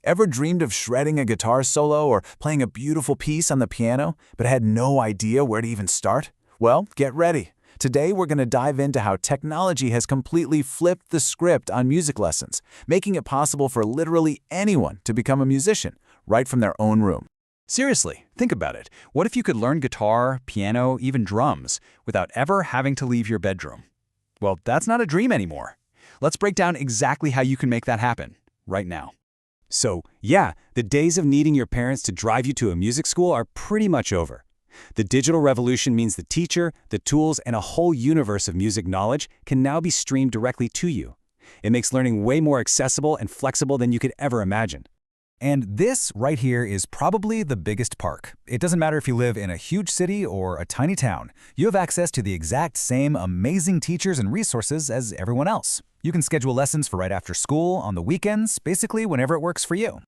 Ever dreamed of shredding a guitar solo or playing a beautiful piece on the piano, but had no idea where to even start? Well, get ready. Today we're going to dive into how technology has completely flipped the script on music lessons, making it possible for literally anyone to become a musician, right from their own room. Seriously, think about it. What if you could learn guitar, piano, even drums, without ever having to leave your bedroom? Well, that's not a dream anymore. Let's break down exactly how you can make that happen, right now. So, yeah, the days of needing your parents to drive you to a music school are pretty much over. The digital revolution means the teacher, the tools, and a whole universe of music knowledge can now be streamed directly to you. It makes learning way more accessible and flexible than you could ever imagine. And this right here is probably the biggest perk. It doesn't matter if you live in a huge city or a tiny town. You have access to the exact same amazing teachers and resources as everyone else. You can schedule lessons for right after school, on the weekends, basically whenever it works for you.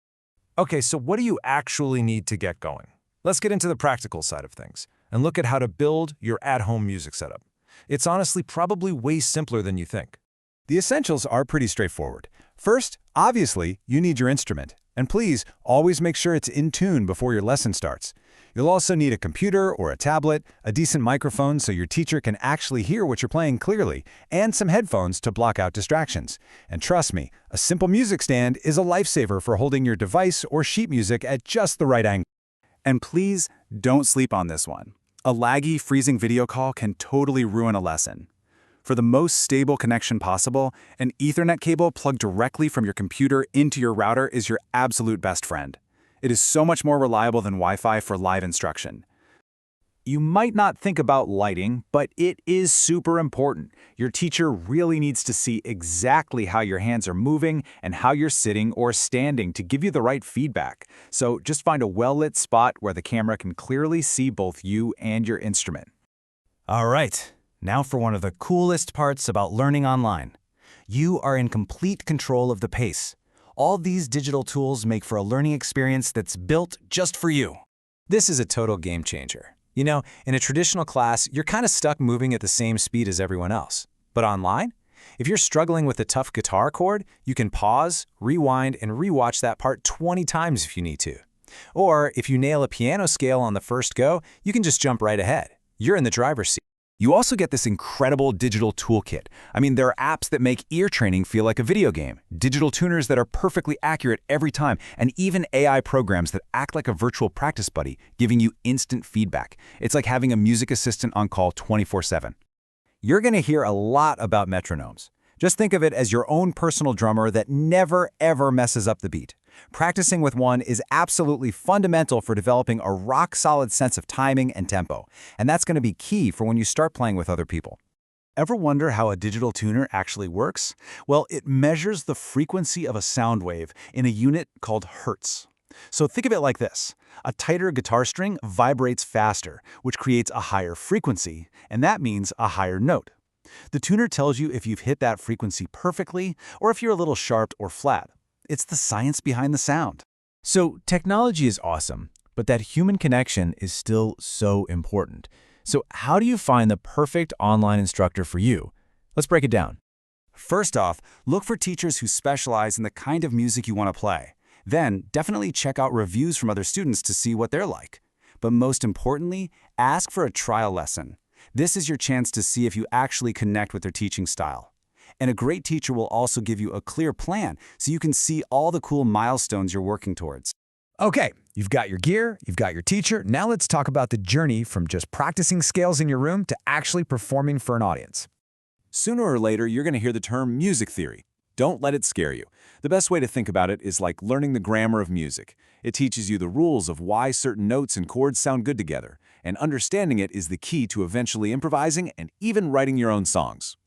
Okay, so what do you actually need to get going? Let's get into the practical side of things and look at how to build your at-home music setup. It's honestly probably way simpler than you think. The essentials are pretty straightforward. First, obviously, you need your instrument. And please, always make sure it's in tune before your lesson starts. You'll also need a computer or a tablet, a decent microphone so your teacher can actually hear what you're playing clearly, and some headphones to block out distractions. And trust me, a simple music stand is a lifesaver for holding your device or sheet music at just the right angle. And please, don't sleep on this one. A laggy, freezing video call can totally ruin a lesson. For the most stable connection possible, an Ethernet cable plugged directly from your computer into your router is your absolute best friend. It is so much more reliable than Wi-Fi for live instruction. You might not think about lighting, but it is super important. Your teacher really needs to see exactly how your hands are moving and how you're sitting or standing to give you the right feedback. So just find a well-lit spot where the camera can clearly see both you and your instrument. All right. Now for one of the coolest parts about learning online. You are in complete control of the pace. All these digital tools make for a learning experience that's built just for you. This is a total game changer. You know, in a traditional class, you're kind of stuck moving at the same speed as everyone else. But online, if you're struggling with a tough guitar chord, you can pause, rewind, and rewatch that part 20 times if you need to. Or if you nail a piano scale on the first go, you can just jump right ahead. You're in the driver's seat. You also get this incredible digital toolkit. I mean, there are apps that make ear training feel like a video game, digital tuners that are perfectly accurate every time, and even AI programs that act like a virtual practice buddy, giving you instant feedback. It's like having a music assistant on call 24/7. You're going to hear a lot about metronomes. Just think of it as your own personal drummer that never, ever messes up the beat. Practicing with one is absolutely fundamental for developing a rock-solid sense of timing and tempo, and that's going to be key for when you start playing with other people. Ever wonder how a digital tuner actually works? Well, it measures the frequency of a sound wave in a unit called hertz. So think of it like this. A tighter guitar string vibrates faster, which creates a higher frequency, and that means a higher note. The tuner tells you if you've hit that frequency perfectly or if you're a little sharp or flat. It's the science behind the sound. So technology is awesome, but that human connection is still so important. So how do you find the perfect online instructor for you? Let's break it down. First off, look for teachers who specialize in the kind of music you want to play. Then, definitely check out reviews from other students to see what they're like. But most importantly, ask for a trial lesson. This is your chance to see if you actually connect with their teaching style. And a great teacher will also give you a clear plan so you can see all the cool milestones you're working towards. Okay, you've got your gear, you've got your teacher. Now let's talk about the journey from just practicing scales in your room to actually performing for an audience. Sooner or later, you're going to hear the term music theory. Don't let it scare you. The best way to think about it is like learning the grammar of music. It teaches you the rules of why certain notes and chords sound good together, and understanding it is the key to eventually improvising and even writing your own songs.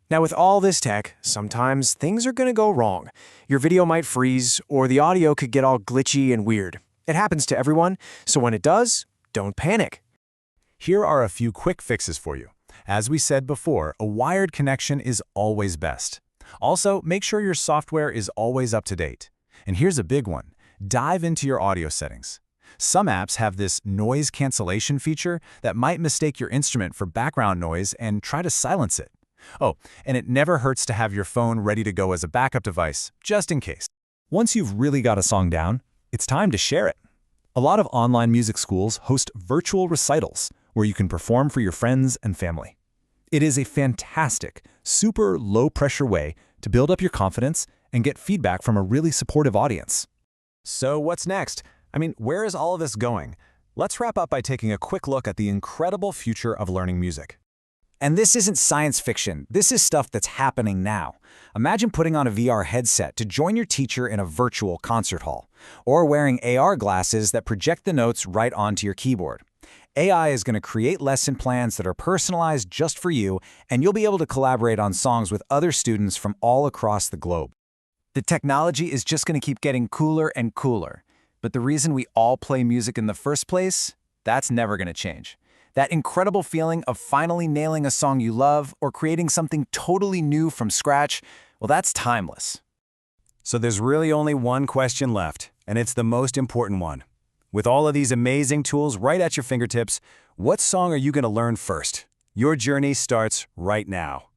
Now with all this tech, sometimes things are going to go wrong. Your video might freeze, or the audio could get all glitchy and weird. It happens to everyone, so when it does, don't panic. Here are a few quick fixes for you. As we said before, a wired connection is always best. Also, make sure your software is always up to date. And here's a big one. Dive into your audio settings. Some apps have this noise cancellation feature that might mistake your instrument for background noise and try to silence it. Oh, and it never hurts to have your phone ready to go as a backup device, just in case. Once you've really got a song down, it's time to share it. A lot of online music schools host virtual recitals where you can perform for your friends and family. It is a fantastic, super low-pressure way to build up your confidence and get feedback from a really supportive audience. So what's next? I mean, where is all of this going? Let's wrap up by taking a quick look at the incredible future of learning music. And this isn't science fiction. This is stuff that's happening now. Imagine putting on a VR headset to join your teacher in a virtual concert hall, or wearing AR glasses that project the notes right onto your keyboard. AI is going to create lesson plans that are personalized just for you, and you'll be able to collaborate on songs with other students from all across the globe. The technology is just going to keep getting cooler and cooler. But the reason we all play music in the first place, that's never going to change. That incredible feeling of finally nailing a song you love or creating something totally new from scratch, well, that's timeless. So there's really only one question left, and it's the most important one. With all of these amazing tools right at your fingertips, what song are you going to learn first? Your journey starts right now.